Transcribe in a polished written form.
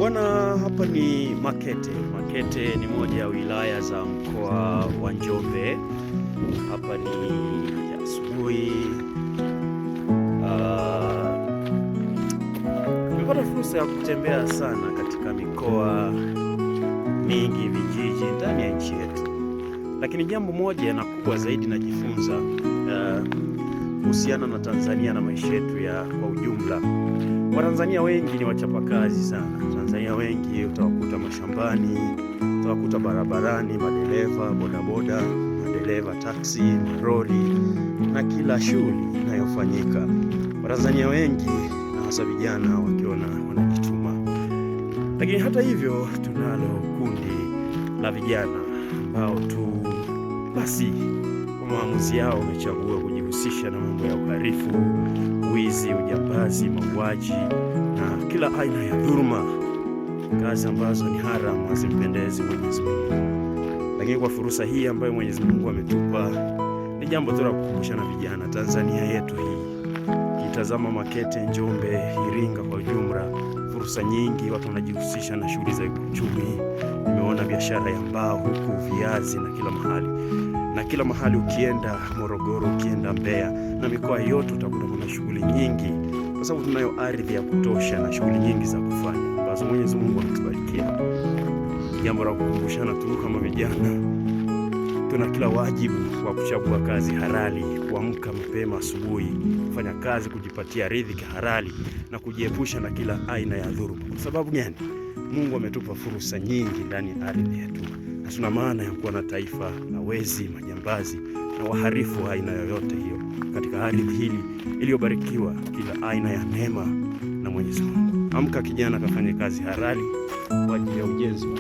Bwana, hapa ni Makete. Makete ni moja ya wilaya za mkoa wa Njombe. Hapa ni asubuhi. Nimepata fursa ya kutembea sana katika mikoa mingi, vijiji ndani ya nchi yetu, lakini jambo moja na kubwa zaidi najifunza kuhusiana na Tanzania na maisha yetu kwa ujumla. Watanzania wengi ni wachapakazi sana. Tanzania wengi utawakuta mashambani, utawakuta barabarani, madereva bodaboda, madereva taksi, maroli na kila shughuli inayofanyika. Watanzania wengi na hasa vijana wakiona wanajituma. Lakini hata hivyo tunalo kundi la vijana ambao tu basi kwa maamuzi yao wamechagua kujihusisha na mambo ya uhalifu, wizi, ujambazi, mauaji na kila aina ya dhuluma, kazi ambazo ni haramu, hazimpendezi Mwenyezi Mungu. Lakini kwa fursa hii ambayo Mwenyezi Mungu ametupa, ni jambo tu la kukumbushana vijana, Tanzania yetu hii, kitazama Makete, Njombe, Iringa kwa ujumla, fursa nyingi, watu wanajihusisha na shughuli za uchumi. Nimeona biashara ya mbao huku, viazi na kila mahali ukienda Morogoro, ukienda Mbeya na mikoa yote utakuta kuna shughuli nyingi, kwa sababu tunayo ardhi ya kutosha na shughuli nyingi za kufanya ambazo Mwenyezi Mungu ametubarikia. Jambo la kukumbushana tu kama vijana, tuna kila wajibu wa kuchagua kazi halali, kuamka mapema asubuhi, kufanya kazi, kujipatia riziki halali na kujiepusha na kila aina ya dhuluma. Kwa sababu gani? Mungu ametupa fursa nyingi ndani ya ardhi yetu. Hatuna maana ya kuwa na taifa la wezi, majambazi na wahalifu wa aina yoyote hiyo katika ardhi hili iliyobarikiwa kila aina ya neema na Mwenyezi Mungu. Amka kijana, kafanye kazi halali kwa ajili ya ujenzi wa